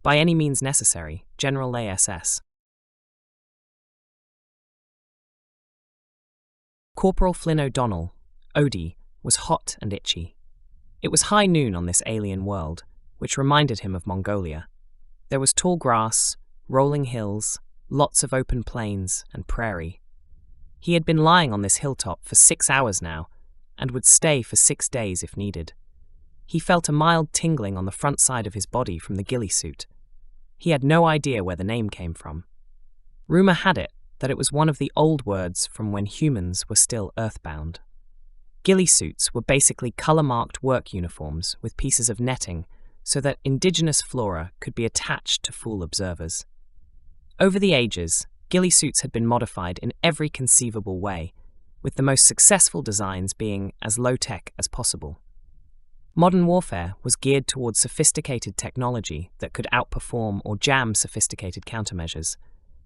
By any means necessary, GeneralLeia-SAOS. Corporal Flynn O'Donnell, Odie, was hot and itchy. It was high noon on this alien world, which reminded him of Mongolia. There was tall grass, rolling hills, lots of open plains and prairie. He had been lying on this hilltop for 6 hours now, and would stay for 6 days if needed. He felt a mild tingling on the front side of his body from the ghillie suit. He had no idea where the name came from. Rumor had it that it was one of the old words from when humans were still earthbound. Ghillie suits were basically color-marked work uniforms with pieces of netting so that indigenous flora could be attached to fool observers. Over the ages, ghillie suits had been modified in every conceivable way, with the most successful designs being as low-tech as possible. Modern warfare was geared towards sophisticated technology that could outperform or jam sophisticated countermeasures,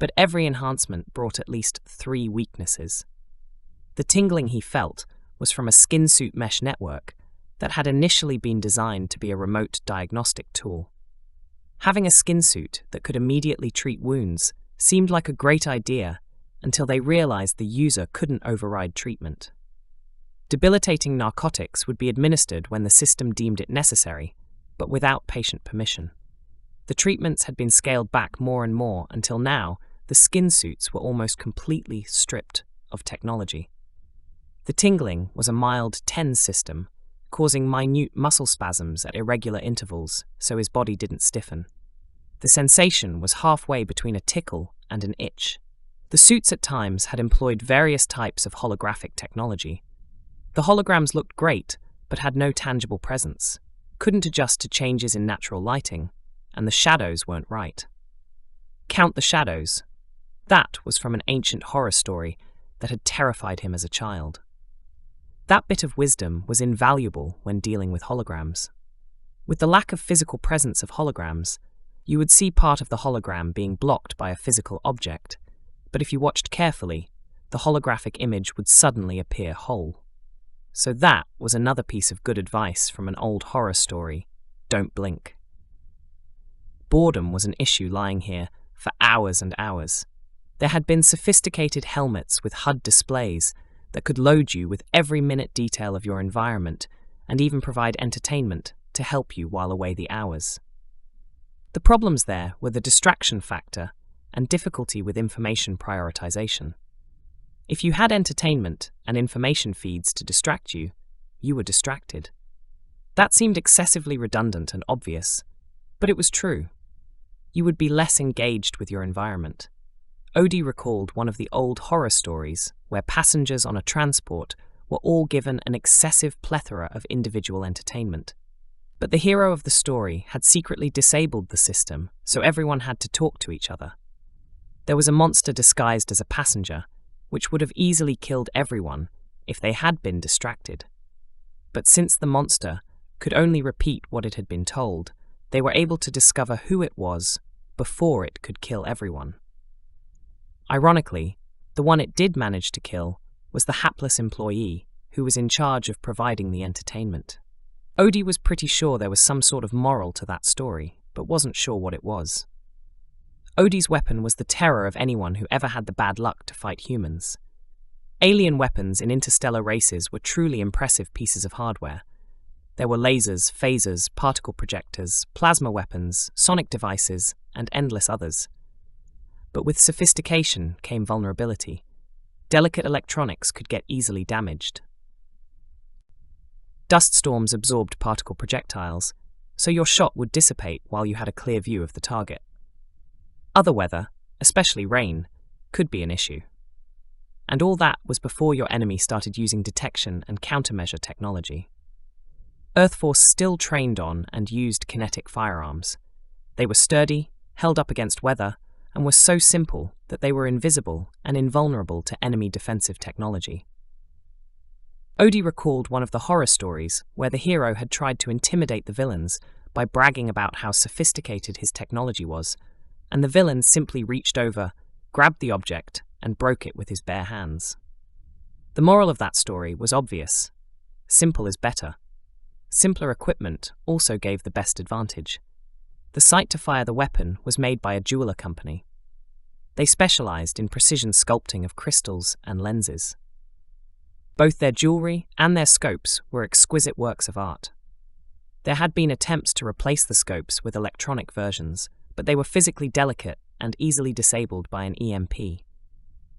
but every enhancement brought at least 3 weaknesses. The tingling he felt was from a skin suit mesh network that had initially been designed to be a remote diagnostic tool. Having a skin suit that could immediately treat wounds seemed like a great idea until they realized the user couldn't override treatment. Debilitating narcotics would be administered when the system deemed it necessary, but without patient permission. The treatments had been scaled back more and more until now the skin suits were almost completely stripped of technology. The tingling was a mild TENS system, causing minute muscle spasms at irregular intervals so his body didn't stiffen. The sensation was halfway between a tickle and an itch. The suits at times had employed various types of holographic technology. The holograms looked great, but had no tangible presence, couldn't adjust to changes in natural lighting, and the shadows weren't right. Count the shadows. That was from an ancient horror story that had terrified him as a child. That bit of wisdom was invaluable when dealing with holograms. With the lack of physical presence of holograms, you would see part of the hologram being blocked by a physical object, but if you watched carefully, the holographic image would suddenly appear whole. So that was another piece of good advice from an old horror story: don't blink. Boredom was an issue lying here for hours and hours. There had been sophisticated helmets with HUD displays that could load you with every minute detail of your environment and even provide entertainment to help you while away the hours. The problems there were the distraction factor and difficulty with information prioritization. If you had entertainment and information feeds to distract you, you were distracted. That seemed excessively redundant and obvious, but it was true. You would be less engaged with your environment. Odie recalled one of the old horror stories where passengers on a transport were all given an excessive plethora of individual entertainment. But the hero of the story had secretly disabled the system, so everyone had to talk to each other. There was a monster disguised as a passenger, which would have easily killed everyone if they had been distracted. But since the monster could only repeat what it had been told, they were able to discover who it was before it could kill everyone. Ironically, the one it did manage to kill was the hapless employee who was in charge of providing the entertainment. Odie was pretty sure there was some sort of moral to that story, but wasn't sure what it was. Odie's weapon was the terror of anyone who ever had the bad luck to fight humans. Alien weapons in interstellar races were truly impressive pieces of hardware. There were lasers, phasers, particle projectors, plasma weapons, sonic devices, and endless others. But with sophistication came vulnerability. Delicate electronics could get easily damaged. Dust storms absorbed particle projectiles, so your shot would dissipate while you had a clear view of the target. Other weather, especially rain, could be an issue. And all that was before your enemy started using detection and countermeasure technology. Earthforce still trained on and used kinetic firearms. They were sturdy, held up against weather, and were so simple that they were invisible and invulnerable to enemy defensive technology. Odie recalled one of the horror stories where the hero had tried to intimidate the villains by bragging about how sophisticated his technology was, and the villain simply reached over, grabbed the object, and broke it with his bare hands. The moral of that story was obvious. Simple is better. Simpler equipment also gave the best advantage. The site to fire the weapon was made by a jeweler company. They specialized in precision sculpting of crystals and lenses. Both their jewelry and their scopes were exquisite works of art. There had been attempts to replace the scopes with electronic versions, but they were physically delicate and easily disabled by an EMP.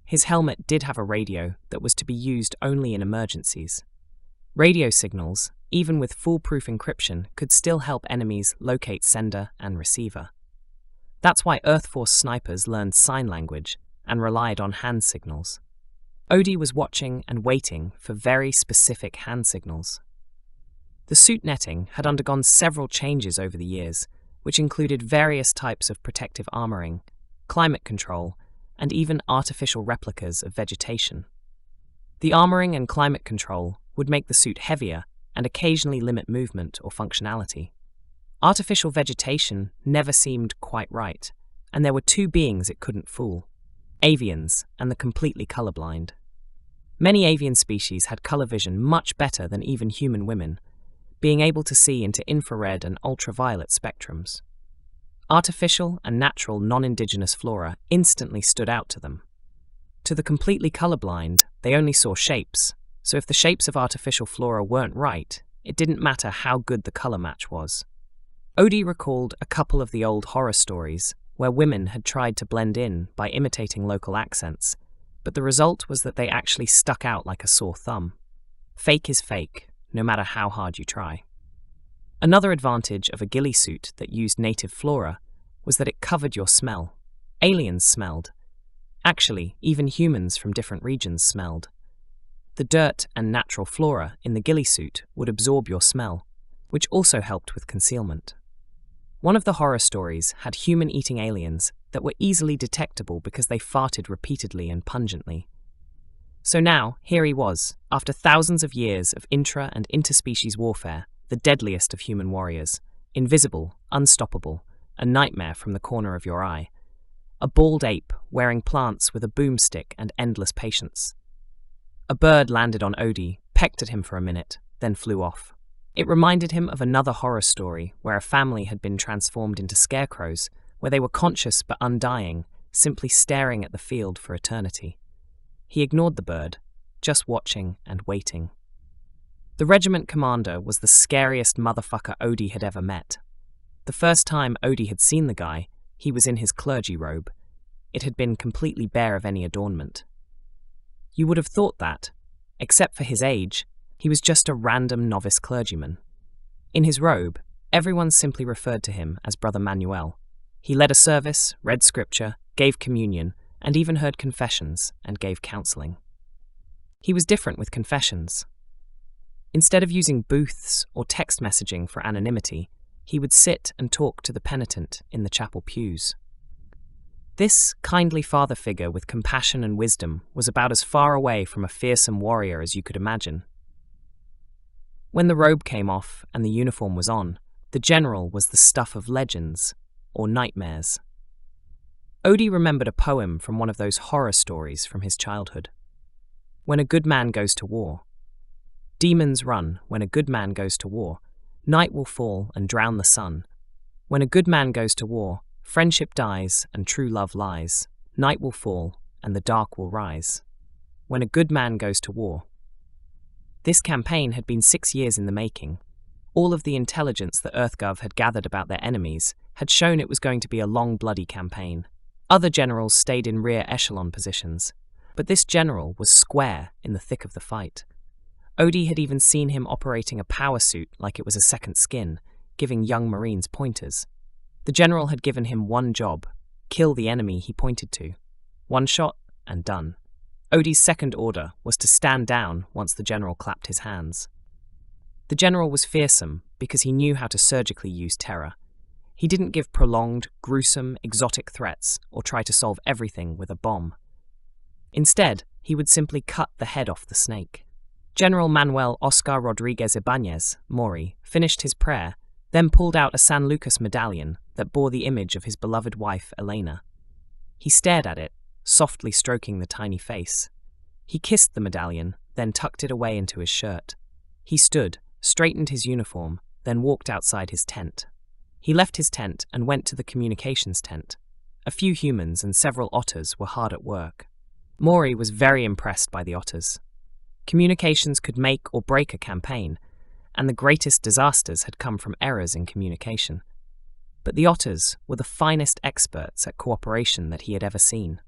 His helmet did have a radio that was to be used only in emergencies. Radio signals, even with foolproof encryption, could still help enemies locate sender and receiver. That's why Earthforce snipers learned sign language and relied on hand signals. Odie was watching and waiting for very specific hand signals. The suit netting had undergone several changes over the years, which included various types of protective armoring, climate control, and even artificial replicas of vegetation. The armoring and climate control would make the suit heavier and occasionally limit movement or functionality. Artificial vegetation never seemed quite right, and there were two beings it couldn't fool: avians and the completely colorblind. Many avian species had color vision much better than even human women, being able to see into infrared and ultraviolet spectrums. Artificial and natural non-indigenous flora instantly stood out to them. To the completely colorblind, they only saw shapes, so if the shapes of artificial flora weren't right, it didn't matter how good the color match was. Odie recalled a couple of the old horror stories where women had tried to blend in by imitating local accents, but the result was that they actually stuck out like a sore thumb. Fake is fake, no matter how hard you try. Another advantage of a ghillie suit that used native flora was that it covered your smell. Aliens smelled. Actually, even humans from different regions smelled. The dirt and natural flora in the ghillie suit would absorb your smell, which also helped with concealment. One of the horror stories had human-eating aliens that were easily detectable because they farted repeatedly and pungently. So now, here he was, after thousands of years of intra- and interspecies warfare, the deadliest of human warriors, invisible, unstoppable, a nightmare from the corner of your eye. A bald ape wearing plants with a boomstick and endless patience. A bird landed on Odie, pecked at him for a minute, then flew off. It reminded him of another horror story where a family had been transformed into scarecrows, where they were conscious but undying, simply staring at the field for eternity. He ignored the bird, just watching and waiting. The regiment commander was the scariest motherfucker Odie had ever met. The first time Odie had seen the guy, he was in his clergy robe. It had been completely bare of any adornment. You would have thought that, except for his age, he was just a random novice clergyman. In his robe, everyone simply referred to him as Brother Manuel. He led a service, read scripture, gave communion, and even heard confessions and gave counseling. He was different with confessions. Instead of using booths or text messaging for anonymity, he would sit and talk to the penitent in the chapel pews. This kindly father figure with compassion and wisdom was about as far away from a fearsome warrior as you could imagine. When the robe came off and the uniform was on, the general was the stuff of legends or nightmares. Odie remembered a poem from one of those horror stories from his childhood. When a good man goes to war. Demons run when a good man goes to war. Night will fall and drown the sun. When a good man goes to war, friendship dies and true love lies. Night will fall and the dark will rise. When a good man goes to war. This campaign had been 6 years in the making. All of the intelligence that EarthGov had gathered about their enemies had shown it was going to be a long, bloody campaign. Other generals stayed in rear echelon positions, but this general was square in the thick of the fight. Odie had even seen him operating a power suit like it was a second skin, giving young Marines pointers. The general had given him one job: kill the enemy he pointed to. One shot and done. Odie's second order was to stand down once the general clapped his hands. The general was fearsome because he knew how to surgically use terror. He didn't give prolonged, gruesome, exotic threats or try to solve everything with a bomb. Instead, he would simply cut the head off the snake. General Manuel Oscar Rodriguez Ibanez, MORI, finished his prayer, then pulled out a San Lucas medallion that bore the image of his beloved wife, Elena. He stared at it, softly stroking the tiny face. He kissed the medallion, then tucked it away into his shirt. He stood, straightened his uniform, then walked outside his tent. He left his tent and went to the communications tent. A few humans and several otters were hard at work. Mori was very impressed by the otters. Communications could make or break a campaign, and the greatest disasters had come from errors in communication. But the otters were the finest experts at cooperation that he had ever seen.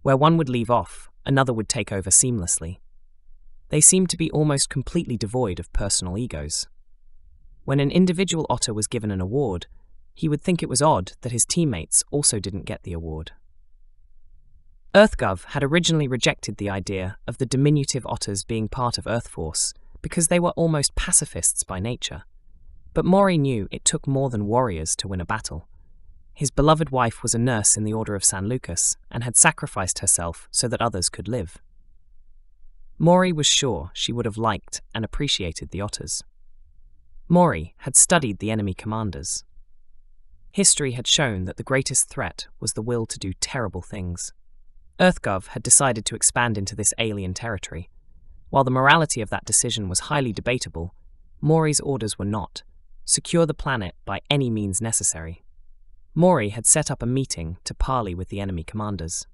Where one would leave off, another would take over seamlessly. They seemed to be almost completely devoid of personal egos. When an individual otter was given an award, he would think it was odd that his teammates also didn't get the award. EarthGov had originally rejected the idea of the diminutive otters being part of Earthforce because they were almost pacifists by nature. But Mori knew it took more than warriors to win a battle. His beloved wife was a nurse in the Order of San Lucas and had sacrificed herself so that others could live. Mori was sure she would have liked and appreciated the otters. Mori had studied the enemy commanders. History had shown that the greatest threat was the will to do terrible things. EarthGov had decided to expand into this alien territory. While the morality of that decision was highly debatable, Mori's orders were not: secure the planet by any means necessary. Mori had set up a meeting to parley with the enemy commanders.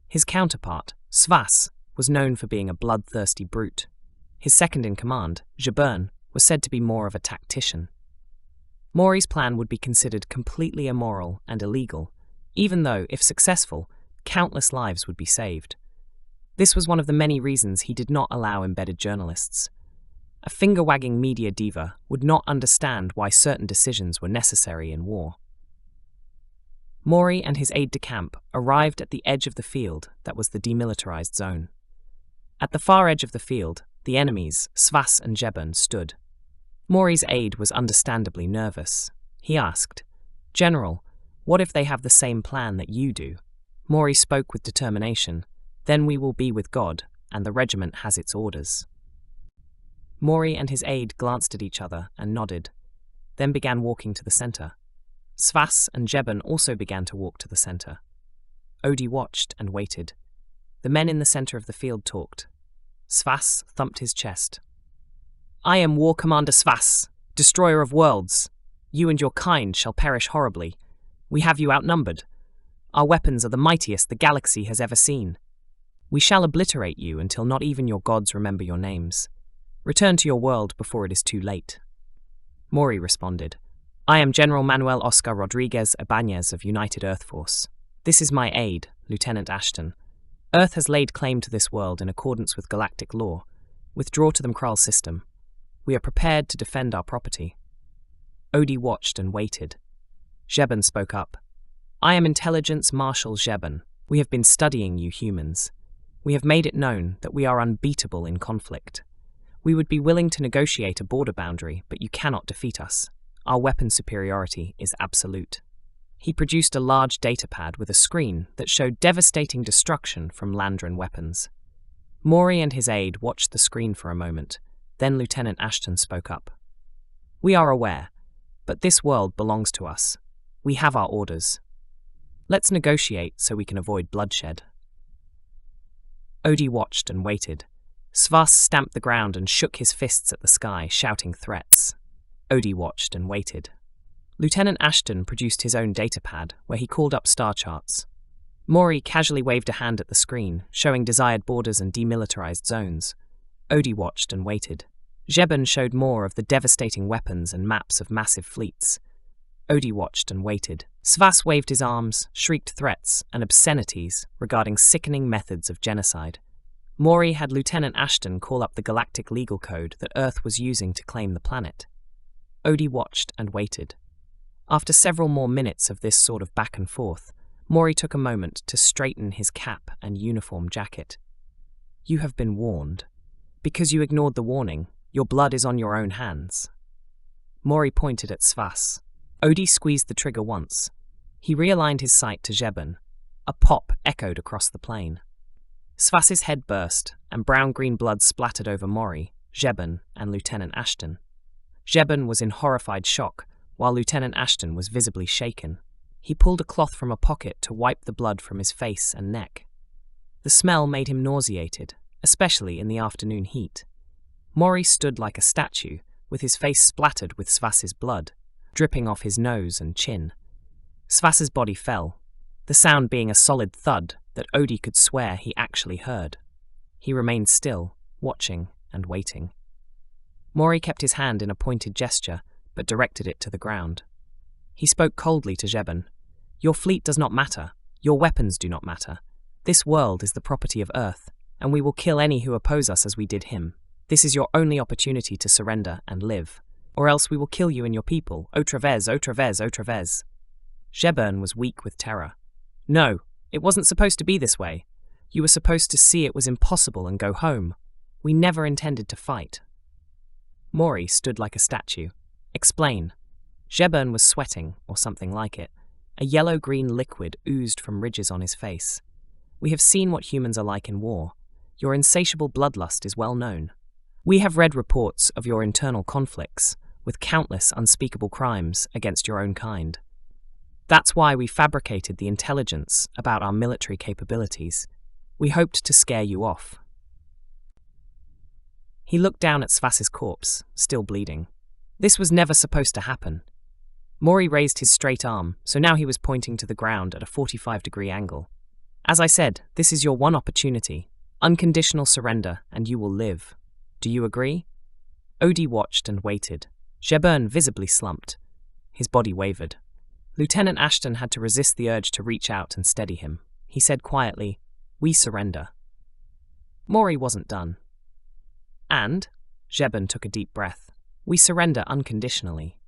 His counterpart, Svas, was known for being a bloodthirsty brute. His second-in-command, Jabern, was said to be more of a tactician. Mori's plan would be considered completely immoral and illegal, even though, if successful, countless lives would be saved. This was one of the many reasons he did not allow embedded journalists. A finger-wagging media diva would not understand why certain decisions were necessary in war. Mori and his aide-de-camp arrived at the edge of the field that was the demilitarized zone. At the far edge of the field, the enemies, Svas and Jebern, stood. Mori's aide was understandably nervous. He asked, "General, what if they have the same plan that you do?" Mori spoke with determination. "Then we will be with God, and the regiment has its orders." Mori and his aide glanced at each other and nodded, then began walking to the center. Svas and Jebern also began to walk to the center. Odie watched and waited. The men in the center of the field talked. Svas thumped his chest. "I am War Commander Svas, destroyer of worlds. You and your kind shall perish horribly. We have you outnumbered. Our weapons are the mightiest the galaxy has ever seen. We shall obliterate you until not even your gods remember your names. Return to your world before it is too late." Mori responded, "I am General Manuel Oscar Rodriguez Ibanez of United Earthforce. This is my aide, Lieutenant Ashton. Earth has laid claim to this world in accordance with galactic law. Withdraw to the Mkral system. We are prepared to defend our property." Odie watched and waited. Jebern spoke up. "I am Intelligence Marshal Jebern. We have been studying you humans. We have made it known that we are unbeatable in conflict. We would be willing to negotiate a border boundary, but you cannot defeat us. Our weapon superiority is absolute." He produced a large datapad with a screen that showed devastating destruction from Landran weapons. Mori and his aide watched the screen for a moment. Then Lieutenant Ashton spoke up. "We are aware, but this world belongs to us. We have our orders. Let's negotiate so we can avoid bloodshed." Odie watched and waited. Svas stamped the ground and shook his fists at the sky, shouting threats. Odie watched and waited. Lieutenant Ashton produced his own datapad, where he called up star charts. Mori casually waved a hand at the screen, showing desired borders and demilitarized zones. Odie watched and waited. Jebern showed more of the devastating weapons and maps of massive fleets. Odie watched and waited. Svas waved his arms, shrieked threats and obscenities regarding sickening methods of genocide. Mori had Lieutenant Ashton call up the galactic legal code that Earth was using to claim the planet. Odie watched and waited. After several more minutes of this sort of back and forth, Mori took a moment to straighten his cap and uniform jacket. "You have been warned. Because you ignored the warning, your blood is on your own hands." Mori pointed at Svas. Odie squeezed the trigger once. He realigned his sight to Jebern. A pop echoed across the plain. Svas's head burst, and brown-green blood splattered over Mori, Jebern, and Lieutenant Ashton. Jebern was in horrified shock, while Lieutenant Ashton was visibly shaken. He pulled a cloth from a pocket to wipe the blood from his face and neck. The smell made him nauseated, especially in the afternoon heat. Mori stood like a statue, with his face splattered with Svas's blood. dripping off his nose and chin. Svas's body fell, the sound being a solid thud that Odie could swear he actually heard. He remained still, watching and waiting. Mori kept his hand in a pointed gesture, but directed it to the ground. He spoke coldly to Zheben. "Your fleet does not matter. Your weapons do not matter. This world is the property of Earth, and we will kill any who oppose us as we did him. This is your only opportunity to surrender and live, or else we will kill you and your people. Otravez, Otravez, Otravez." Zheben was weak with terror. "No, it wasn't supposed to be this way. You were supposed to see it was impossible and go home. We never intended to fight." Mori stood like a statue. "Explain." Zheben was sweating, or something like it. A yellow-green liquid oozed from ridges on his face. "We have seen what humans are like in war. Your insatiable bloodlust is well known. We have read reports of your internal conflicts, with countless unspeakable crimes against your own kind. That's why we fabricated the intelligence about our military capabilities. We hoped to scare you off." He looked down at Svas's corpse, still bleeding. This was never supposed to happen. Mori raised his straight arm, so now he was pointing to the ground at a 45-degree angle. "As I said, this is your one opportunity. Unconditional surrender, and you will live. Do you agree?" Odie watched and waited. Zheben visibly slumped. His body wavered. Lieutenant Ashton had to resist the urge to reach out and steady him. He said quietly, "We surrender." Mori wasn't done. "And," Zheben took a deep breath, "we surrender unconditionally."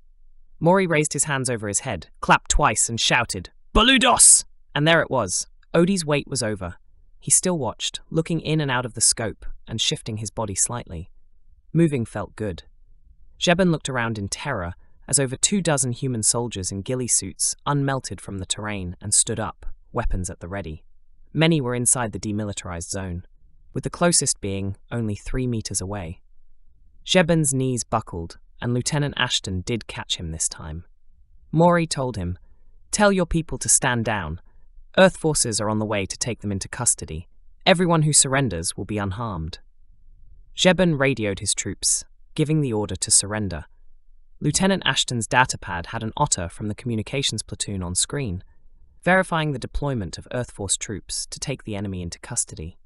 Mori raised his hands over his head, clapped twice, and shouted, "Boludos!" And there it was. Odie's wait was over. He still watched, looking in and out of the scope and shifting his body slightly. Moving felt good. Zheben looked around in terror as over 24 human soldiers in ghillie suits unmelted from the terrain and stood up, weapons at the ready. Many were inside the demilitarized zone, with the closest being only 3 meters away. Zheben's knees buckled, and Lieutenant Ashton did catch him this time. Mori told him, "Tell your people to stand down. Earth forces are on the way to take them into custody. Everyone who surrenders will be unharmed." Zheben radioed his troops, giving the order to surrender. Lieutenant Ashton's datapad had an otter from the communications platoon on screen, verifying the deployment of Earthforce troops to take the enemy into custody.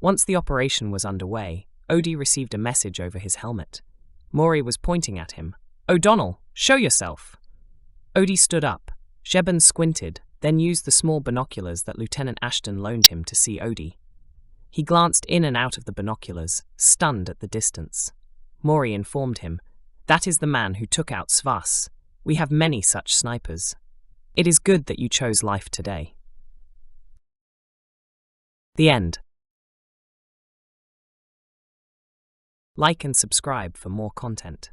Once the operation was underway, Odie received a message over his helmet. Mori was pointing at him. "O'Donnell, show yourself!" Odie stood up. Zheben squinted, then used the small binoculars that Lieutenant Ashton loaned him to see Odie. He glanced in and out of the binoculars, stunned at the distance. Mori informed him, "That is the man who took out Svas. We have many such snipers. It is good that you chose life today." The end. Like and subscribe for more content.